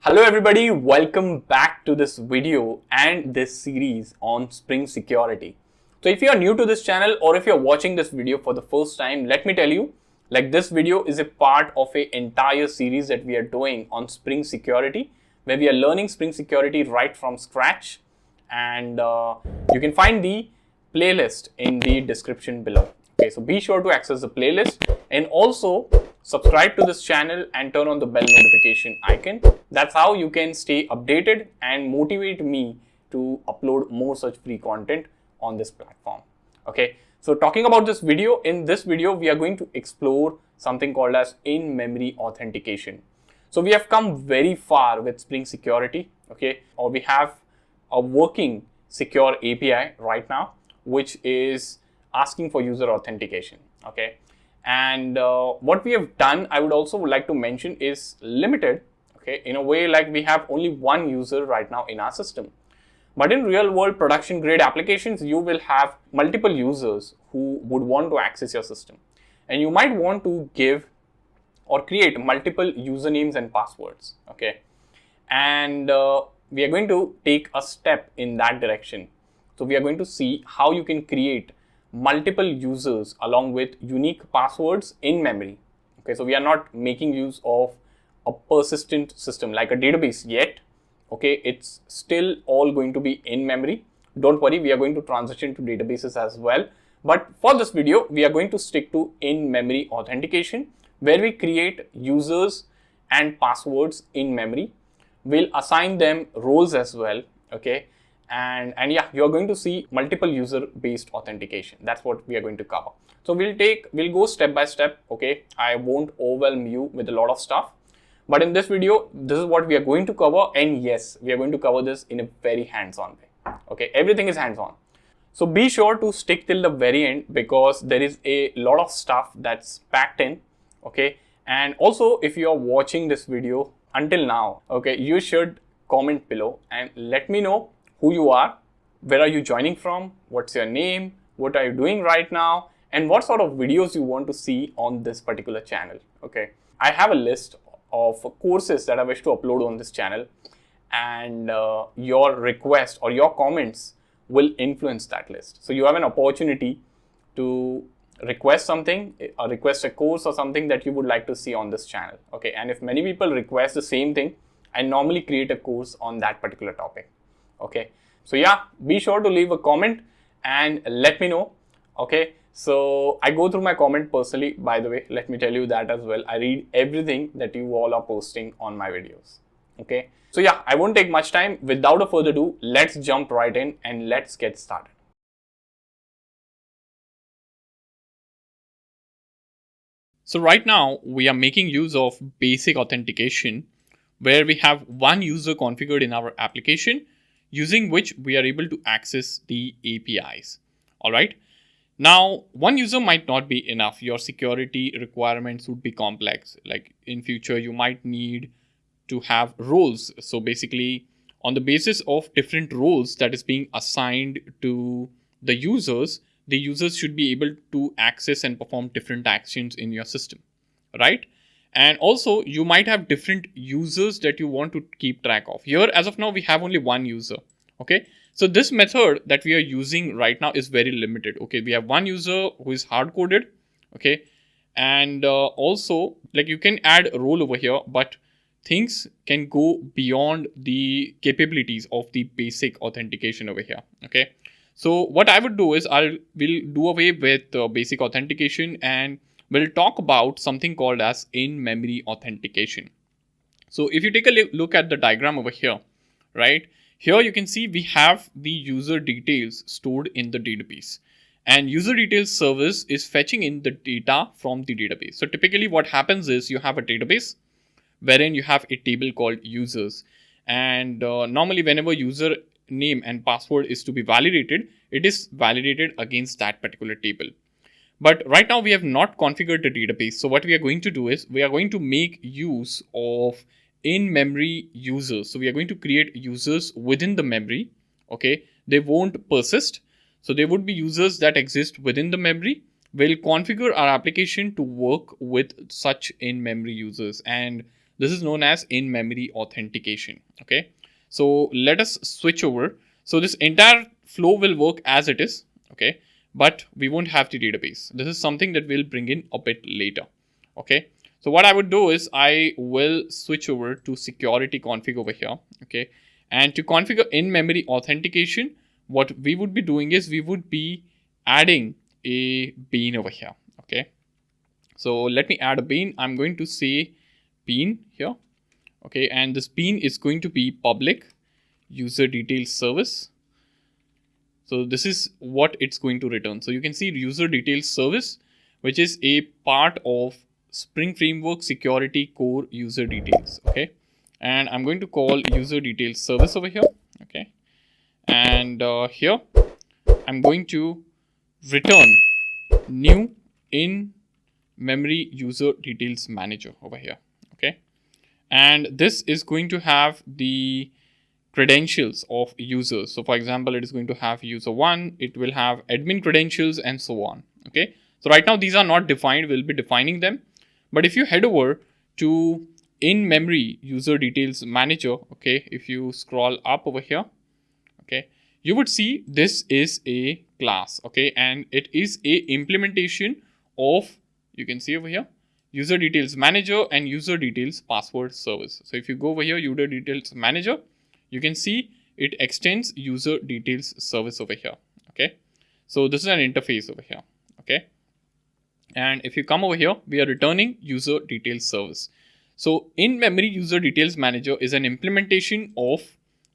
Hello everybody, welcome back to this video and this series on Spring Security. So if you are new to this channel or if you're watching this video for the first time, let me tell you, this video is a part of an entire series that we are doing on Spring Security, where we are learning Spring Security right from scratch, and you can find the playlist in the description below. Okay, so be sure to access the playlist and also subscribe to this channel and turn on the bell notification icon. That's how you can stay updated and motivate me to upload more such free content on this platform. Okay, so talking about this video, in this video we are going to explore something called as In Memory Authentication. So we have come very far with Spring Security, okay, or we have a working secure API right now, which is asking for user authentication. Okay, and what we have done, I would also like to mention, is limited. Okay, in a way, like we have only one user right now in our system, but in real world production grade applications, you will have multiple users who would want to access your system, and you might want to give or create multiple usernames and passwords. Okay, and we are going to take a step in that direction. So we are going to see how you can create multiple users along with unique passwords in memory. Okay, so we are not making use of a persistent system like a database yet. Okay, it's still all going to be in memory. Don't worry, we are going to transition to databases as well. But for this video, we are going to stick to in memory authentication, where we create users and passwords in memory. We'll assign them roles as well. Okay, and yeah, you're going to see multiple user based authentication. That's what we are going to cover. So we'll go step by step. Okay, I won't overwhelm you with a lot of stuff, but in this video, this is what we are going to cover. And yes, we are going to cover this in a very hands-on way. Okay, everything is hands-on. So be sure to stick till the very end, because there is a lot of stuff that's packed in. Okay, and also if you are watching this video until now, okay, you should comment below and let me know who you are, where are you joining from, what's your name, what are you doing right now, and what sort of videos you want to see on this particular channel. Okay, I have a list of courses that I wish to upload on this channel, and your request or your comments will influence that list. So you have an opportunity to request something, or request a course or something that you would like to see on this channel. Okay, and if many people request the same thing, I normally create a course on that particular topic. Okay, so yeah, be sure to leave a comment and let me know. Okay, so I go through my comment personally, by the way, let me tell you that as well. I read everything that you all are posting on my videos. Okay, so yeah, I won't take much time. Without a further ado, let's jump right in and let's get started. So right now we are making use of basic authentication, where we have one user configured in our application, using which we are able to access the APIs. All right. Now, one user might not be enough. Your security requirements would be complex. Like in future, you might need to have roles. So basically, on the basis of different roles that is being assigned to the users should be able to access and perform different actions in your system, right? And also, you might have different users that you want to keep track of. Here, as of now, we have only one user. Okay, so this method that we are using right now is very limited. Okay, we have one user who is hard coded. Okay, and also, like, you can add a role over here, but things can go beyond the capabilities of the basic authentication over here. Okay, so what I would do is we'll do away with basic authentication, and we'll talk about something called as in-memory authentication. So if you take a look at the diagram over here, right? Here you can see we have the user details stored in the database, and user details service is fetching in the data from the database. So typically what happens is you have a database wherein you have a table called users, and normally whenever user name and password is to be validated, it is validated against that particular table. But right now we have not configured the database. So what we are going to do is we are going to make use of in-memory users. So we are going to create users within the memory. Okay, they won't persist. So they would be users that exist within the memory. We'll configure our application to work with such in-memory users, and This is known as in memory authentication. Okay, so let us switch over. So this entire flow will work as it is. Okay, but we won't have the database. This is something that we'll bring in a bit later. Okay, so what I would do is I will switch over to security config over here. Okay, and to configure in memory authentication, what we would be doing is we would be adding a bean over here. Okay, so let me add a bean. I'm going to say bean here. Okay, and this bean is going to be public user details service. So this is what it's going to return. So you can see user details service, which is a part of Spring Framework security core user details. Okay, and I'm going to call user details service over here. Okay, and here I'm going to return new in memory user details manager over here. Okay, and this is going to have the credentials of users. So for example, it is going to have user 1, it will have admin credentials and so on. Okay, so right now these are not defined, we'll be defining them. But if you head over to in memory user details manager, okay, if you scroll up over here, okay, you would see this is a class. Okay, and it is a implementation of, you can see over here, user details manager and user details password service. So if you go over here, user details manager, you can see it extends user details service over here. Okay, so this is an interface over here. Okay, and if you come over here, we are returning user details service. So in memory user details manager is an implementation of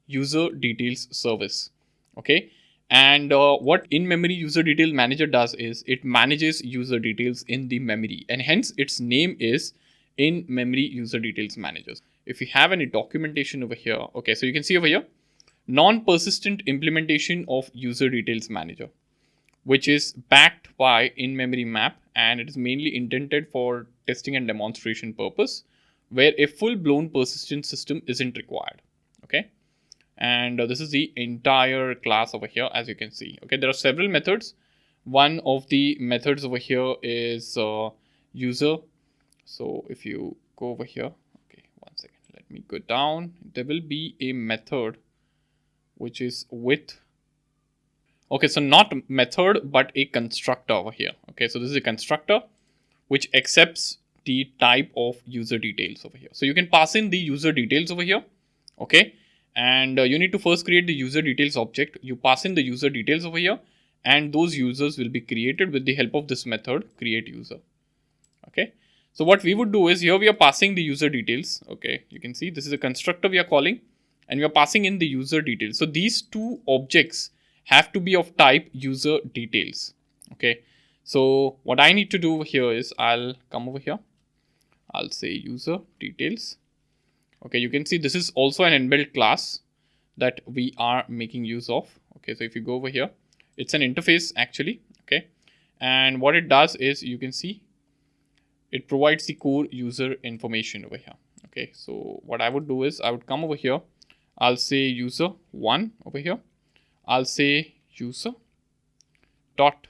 user details service. Okay, and what in memory user details manager does is it manages user details in the memory, and hence its name is in memory user details managers. If we have any documentation over here, okay, so you can see over here, non-persistent implementation of user details manager, which is backed by in-memory map, and it is mainly intended for testing and demonstration purpose, where a full-blown persistent system isn't required. Okay, and this is the entire class over here, as you can see. Okay, there are several methods. One of the methods over here is user. So if you go over here, okay, one second, let me go down. There will be a method which is with, okay, so not method, but a constructor over here. Okay, so this is a constructor which accepts the type of user details over here. So you can pass in the user details over here. Okay, and you need to first create the user details object. You pass in the user details over here, and those users will be created with the help of this method create user. Okay, so what we would do is here we are passing the user details. Okay, you can see this is a constructor we are calling, and we are passing in the user details. So these two objects have to be of type user details. Okay, so what I need to do here is I'll come over here. I'll say user details. Okay, you can see this is also an inbuilt class that we are making use of. Okay, so if you go over here, it's an interface actually. Okay, and what it does is you can see it provides the core user information over here. Okay, so what I would do is I would come over here. I'll say user 1 over here. I'll say user dot,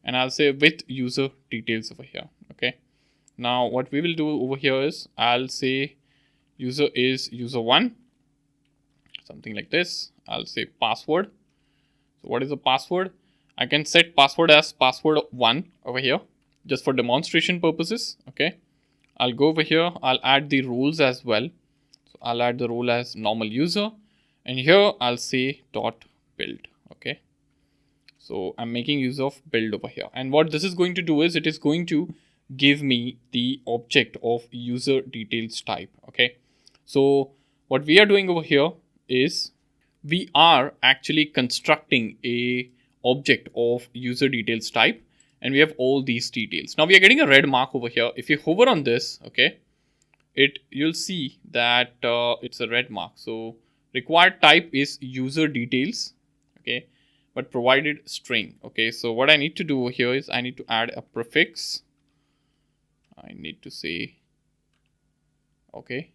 and I'll say with user details over here. Okay, now what we will do over here is I'll say user is user 1, something like this. I'll say password. So what is the password? I can set password as password 1 over here just for demonstration purposes. Okay, I'll go over here. I'll add the roles as well. So I'll add the role as normal user, and here I'll say dot build. Okay, so I'm making use of build over here, and what this is going to do is it is going to give me the object of user details type. Okay, so what we are doing over here is we are actually constructing a object of user details type, and we have all these details. Now we are getting a red mark over here. If you hover on this, okay, you'll see that it's a red mark. So required type is user details. Okay, but provided string. Okay, so what I need to do here is I need to add a prefix. I need to say, okay,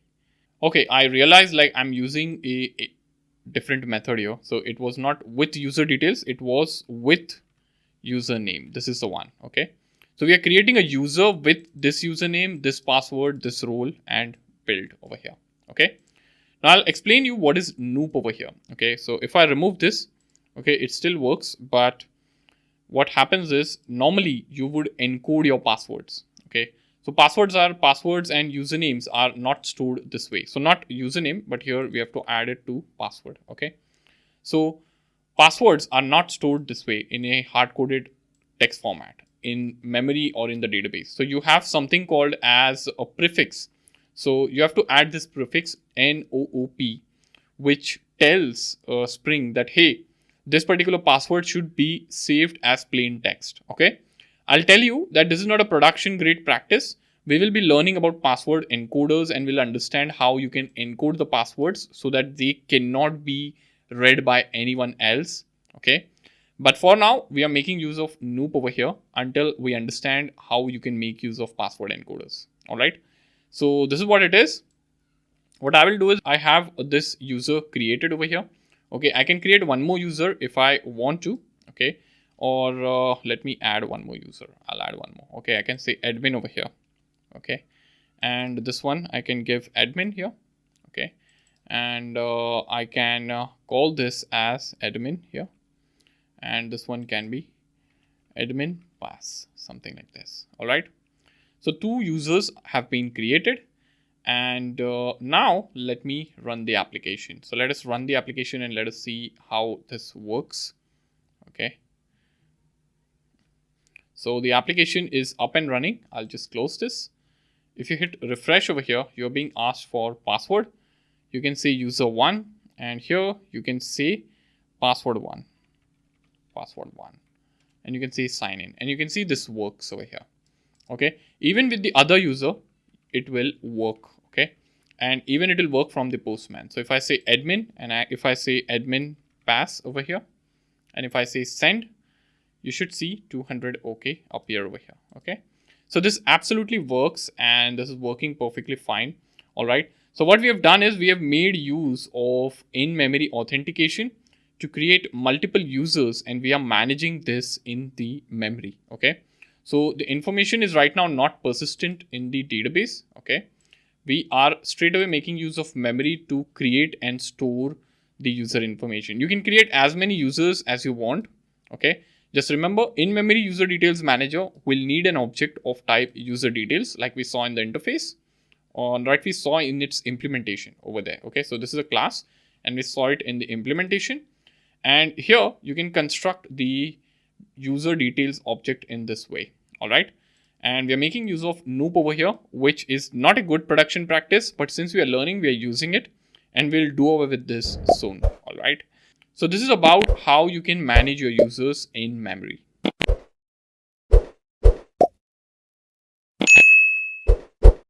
I realized like I'm using a different method here. So it was not with user details, it was with username. This is the one. Okay, so we are creating a user with this username, this password, this role, and build over here. Okay. Now I'll explain you what is Noop over here. Okay. So if I remove this, okay, it still works, but what happens is normally you would encode your passwords. Okay. So passwords and usernames are not stored this way. So not username, but here we have to add it to password. Okay. So passwords are not stored this way in a hard-coded text format in memory or in the database. So you have something called as a prefix. So you have to add this prefix NOOP, which tells Spring that, hey, this particular password should be saved as plain text. Okay. I'll tell you that this is not a production grade practice. We will be learning about password encoders and we'll understand how you can encode the passwords so that they cannot be read by anyone else. Okay. But for now, we are making use of Noop over here until we understand how you can make use of password encoders. All right. So this is what it is. What I will do is I have this user created over here. Okay. I can create one more user if I want to. Okay. Or let me add one more user. I'll add one more. Okay. I can say admin over here. Okay. And this one I can give admin here. Okay. And I can call this as admin here. And this one can be admin pass, something like this. All right. So 2 users have been created. And now let me run the application. So let us run the application and let us see how this works. Okay. So the application is up and running. I'll just close this. If you hit refresh over here, you're being asked for password. You can say user 1 and here you can say password 1. And you can say sign in and you can see this works over here. Okay. Even with the other user, it will work. Okay. And even it will work from the postman. So if I say admin and if I say admin pass over here and if I say send, you should see 200 OK appear over here. Okay. So this absolutely works and this is working perfectly fine. All right. So what we have done is we have made use of in-memory authentication to create multiple users and we are managing this in the memory. Okay. So the information is right now not persistent in the database. Okay. We are straight away making use of memory to create and store the user information. You can create as many users as you want. Okay. Just remember, in-memory user details manager will need an object of type user details like we saw in the interface. Right, we saw in its implementation over there. Okay, so this is a class and we saw it in the implementation. And here you can construct the user details object in this way. All right. And we are making use of Noop over here, which is not a good production practice, but since we are learning, we are using it and we'll do away with this soon. All right. So this is about how you can manage your users in memory.